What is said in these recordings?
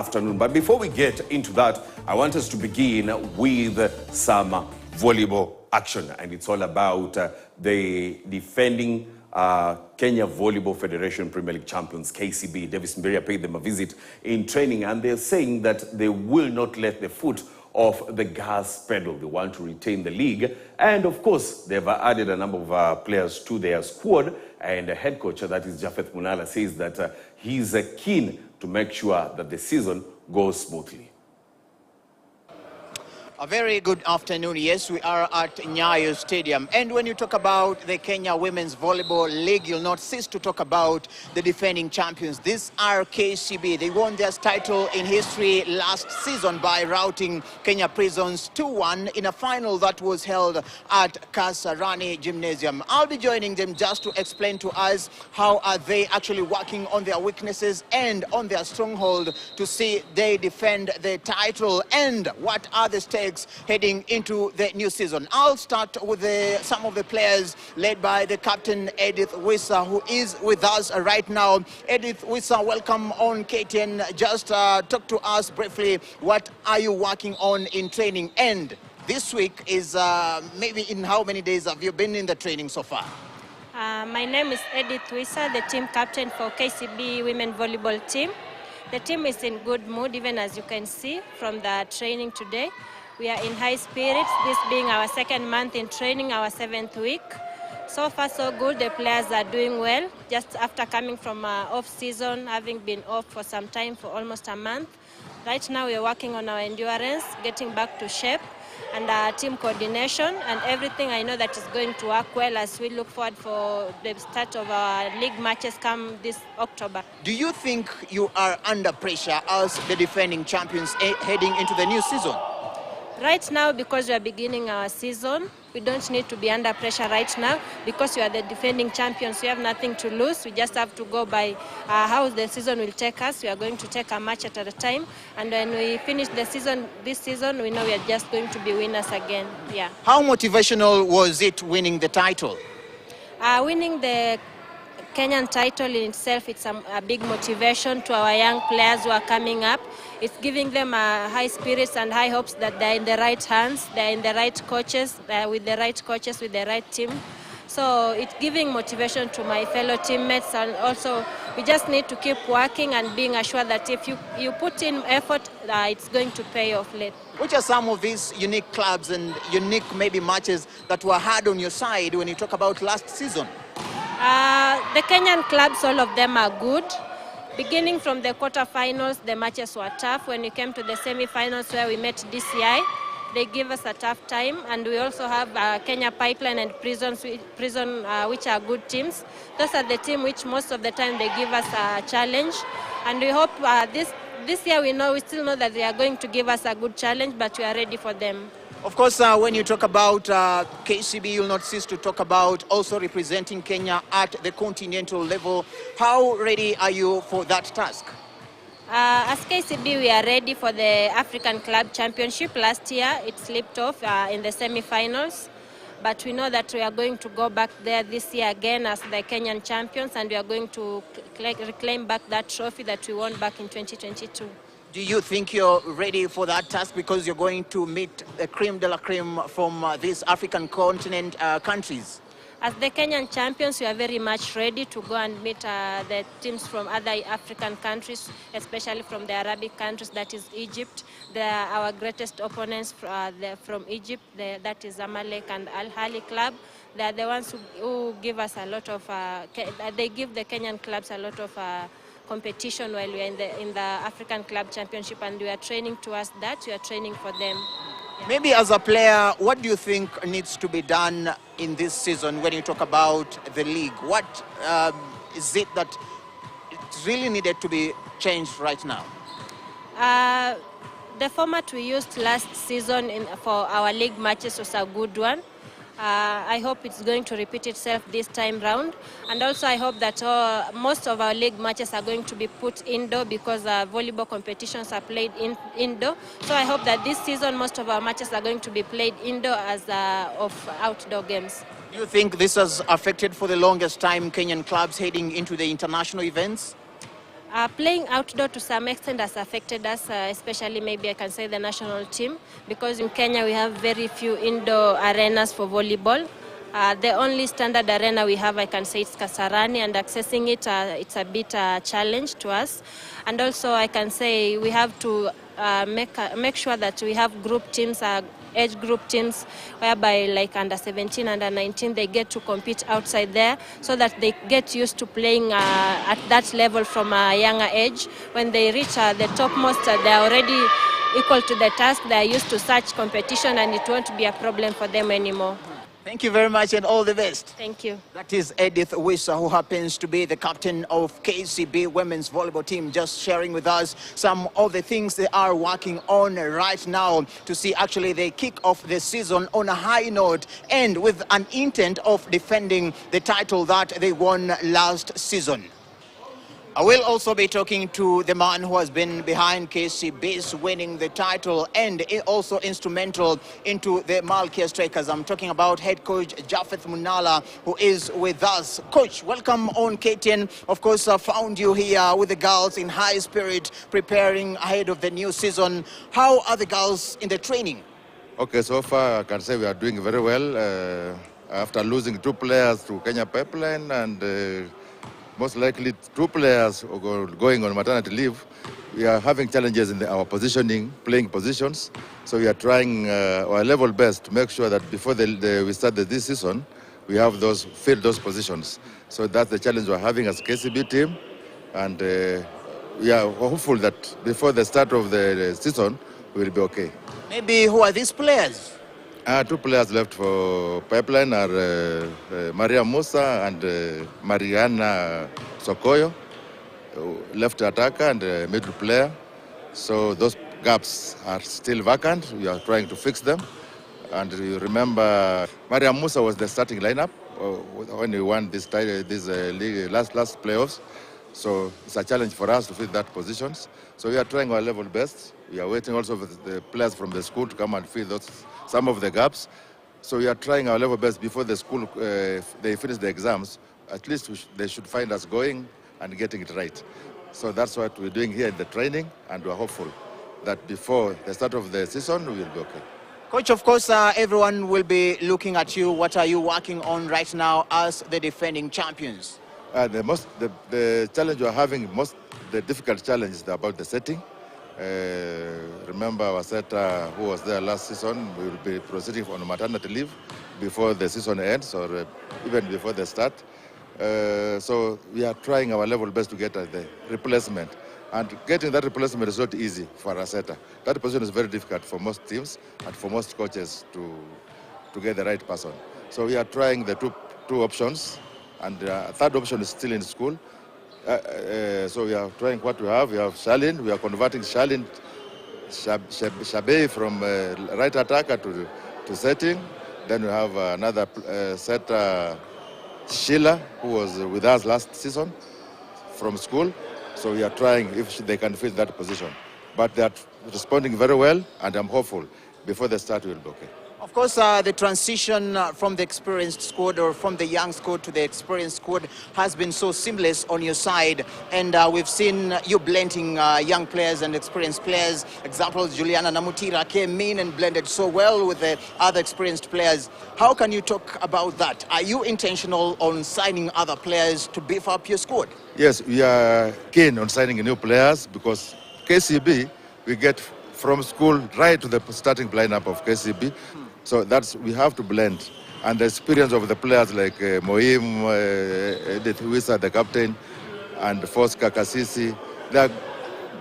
Afternoon. But before we get into that, I want us to begin with some volleyball action. And it's all about the defending Kenya Volleyball Federation Premier League champions, KCB. Davis Mberia paid them a visit in training, and they're saying that they will not let the foot off the gas pedal. They want to retain the league. And of course, they've added a number of players to their squad. And the head coach, that is Japheth Munala, says that he's keen to make sure that the season goes smoothly. A very good afternoon. Yes, we are at Nyayo Stadium. And when you talk about the Kenya Women's Volleyball League, you'll not cease to talk about the defending champions. These are KCB. They won their title in history last season by routing Kenya Prisons 2-1 in a final that was held at Kasarani Gymnasium. I'll be joining them just to explain to us how are they actually working on their weaknesses and on their stronghold to see they defend the title, and what are the stakes heading into the new season. I'll start with some of the players led by the captain Edith Wissa, who is with us right now. Edith Wissa, welcome on KTN. Just talk to us briefly. What are you working on in training? And this week is maybe in how many days have you been in the training so far? My name is Edith Wissa, the team captain for KCB Women Volleyball team. The team is in good mood, even as you can see from the training today. We are in high spirits, this being our second month in training, our 7th week. So far, so good. The players are doing well. Just after coming from off-season, having been off for some time, for almost a month. Right now, we are working on our endurance, getting back to shape, and our team coordination, and everything I know that is going to work well as we look forward for the start of our league matches come this October. Do you think you are under pressure as the defending champions heading into the new season? Right now, because we are beginning our season, we don't need to be under pressure right now because we are the defending champions. We have nothing to lose. We just have to go by how the season will take us. We are going to take a match at a time. And when we finish the season, this season, we know we are just going to be winners again. Yeah. How motivational was it winning the title? Winning the Kenyan title in itself, it's a big motivation to our young players who are coming up. It's giving them high spirits and high hopes that they're in the right hands, they're in the right coaches, with the right team. So it's giving motivation to my fellow teammates, and also we just need to keep working and being assured that if you put in effort, it's going to pay off later. Which are some of these unique clubs and unique maybe matches that were hard on your side when you talk about last season? The Kenyan clubs, all of them are good. Beginning from the quarterfinals, the matches were tough. When we came to the semi-finals where we met DCI, they gave us a tough time. And we also have Kenya Pipeline and Prison, which are good teams. Those are the teams which most of the time they give us a challenge. And we hope this year we still know that they are going to give us a good challenge, but we are ready for them. Of course, when you talk about KCB, you'll not cease to talk about also representing Kenya at the continental level. How ready are you for that task? As KCB, we are ready for the African Club Championship. Last year, it slipped off in the semi-finals. But we know that we are going to go back there this year again as the Kenyan champions, and we are going to reclaim back that trophy that we won back in 2022. Do you think you're ready for that task because you're going to meet the creme de la creme from these African continent countries? As the Kenyan champions, we are very much ready to go and meet the teams from other African countries, especially from the Arabic countries, that is Egypt. Our greatest opponents from Egypt, that is Zamalek and Al Ahly Club. They are the ones who give us a lot of, they give the Kenyan clubs a lot of competition while we are in the African Club Championship, and we are training towards that. We are training for them. Yeah. Maybe as a player, what do you think needs to be done in this season when you talk about the league? What is it that it's really needed to be changed right now? The format we used last season for our league matches was a good one. I hope it's going to repeat itself this time round. And also I hope that most of our league matches are going to be put indoor because volleyball competitions are played indoor. So I hope that this season most of our matches are going to be played indoor as of outdoor games. Do you think this has affected for the longest time Kenyan clubs heading into the international events? Playing outdoor to some extent has affected us, especially maybe I can say the national team, because in Kenya we have very few indoor arenas for volleyball. The only standard arena we have, I can say, it's Kasarani, and accessing it, it's a bit challenge to us. And also I can say we have to make sure that we have group teams, age group teams, whereby like under 17, under 19, they get to compete outside there so that they get used to playing at that level from a younger age. When they reach the topmost, they are already equal to the task. They are used to such competition, and it won't be a problem for them anymore. Thank you very much and all the best. Thank you. That is Edith Wisa, who happens to be the captain of KCB women's volleyball team, just sharing with us some of the things they are working on right now to see actually they kick off the season on a high note and with an intent of defending the title that they won last season. I will also be talking to the man who has been behind KCB's winning the title and also instrumental into the Malkia Strikers. I'm talking about head coach Japheth Munala, who is with us. Coach, welcome on KTN. Of course, I found you here with the girls in high spirit, preparing ahead of the new season. How are the girls in the training? Okay, so far I can say we are doing very well. After losing 2 players to Kenya Pipeline and most likely 2 players going on maternity leave, we are having challenges in our positioning, playing positions. So we are trying our level best to make sure that before we start this season, we have filled those positions. So that's the challenge we're having as KCB team. And we are hopeful that before the start of the season, we will be okay. Maybe who are these players? 2 players left for Pipeline are Maria Musa and Mariana Sokoyo, left attacker and middle player. So those gaps are still vacant. We are trying to fix them. And you remember, Maria Musa was the starting lineup when we won this league last playoffs. So it's a challenge for us to fill that positions. So we are trying our level best. We are waiting also for the players from the school to come and fill some of the gaps. So we are trying our level best before the school, they finish the exams. At least they should find us going and getting it right. So that's what we're doing here in the training, and we're hopeful that before the start of the season, we will be okay. Coach, of course, everyone will be looking at you. What are you working on right now as the defending champions? The challenge we're having, the difficult challenge is about the setting. Remember our setter who was there last season will be proceeding on maternity leave before the season ends or even before the start. So we are trying our level best to get the replacement. And getting that replacement is not easy for a setter. That position is very difficult for most teams and for most coaches to get the right person. So we are trying the two options, and the third option is still in school. So we are trying what we have. We have Shalin. We are converting Shalin Shabei from right attacker to setting. Then we have another setter, Sheila, who was with us last season from school. So we are trying if they can fill that position. But they are responding very well, and I'm hopeful before the start we will be okay. Of course, the transition from the experienced squad or from the young squad to the experienced squad has been so seamless on your side. And we've seen you blending young players and experienced players. Example, Juliana Namutira came in and blended so well with the other experienced players. How can you talk about that? Are you intentional on signing other players to beef up your squad? Yes, we are keen on signing new players because KCB, we get from school right to the starting lineup of KCB. So we have to blend. And the experience of the players like Moim, Edith Wisa, the captain, and Fosca Kasisi, they are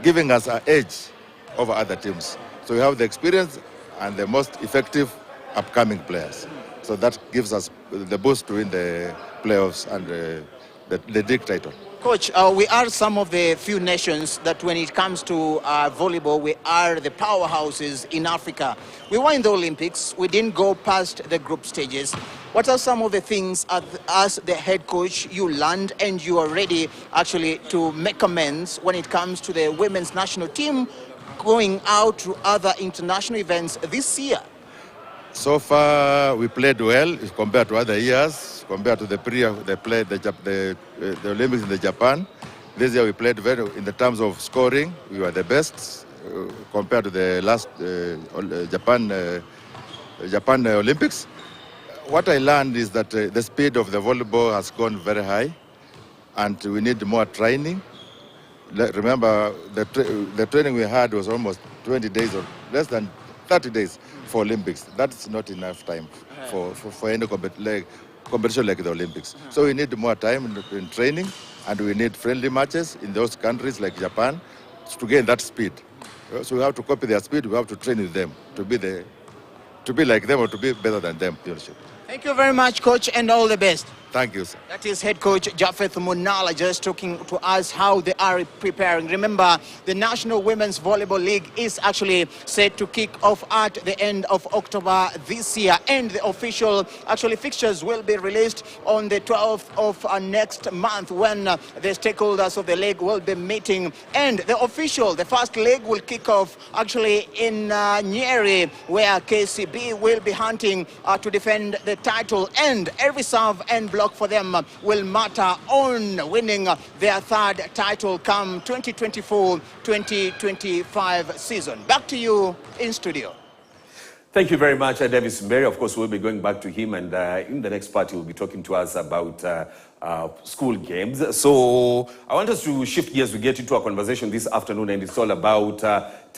giving us an edge over other teams. So we have the experience and the most effective upcoming players. So that gives us the boost to win the playoffs and the league title. Coach, we are some of the few nations that when it comes to volleyball, we are the powerhouses in Africa. We were in the Olympics. We didn't go past the group stages. What are some of the things as the head coach you learned and you are ready actually to make amends when it comes to the women's national team going out to other international events this year? So far, we played well compared to other years, compared to the Olympics in Japan. This year we played very, in the terms of scoring, we were the best compared to the last Japan Olympics. What I learned is that the speed of the volleyball has gone very high, and we need more training. Remember, the training we had was almost 20 days or less than 30 days for Olympics. That's not enough time for any competition like the Olympics. So we need more time in training, and we need friendly matches in those countries like Japan to gain that speed. So we have to copy their speed. We have to train with them to be like them or to be better than them. Thank you very much, Coach, and all the best. Thank you, sir. That is head coach Japheth Munala just talking to us how they are preparing. Remember, the National Women's Volleyball League is actually set to kick off at the end of October this year, and the official fixtures will be released on the 12th of next month, when the stakeholders of the league will be meeting, and the first leg will kick off actually in Nyeri, where KCB will be hunting to defend the title, and every serve and block for them will matter on winning their third title come 2024-2025 season. Back to you in studio. Thank you very much, Davis Mary. Of course, we'll be going back to him, and in the next part, he'll be talking to us about school games. So I want us to shift gears. We get into a conversation this afternoon, and it's all about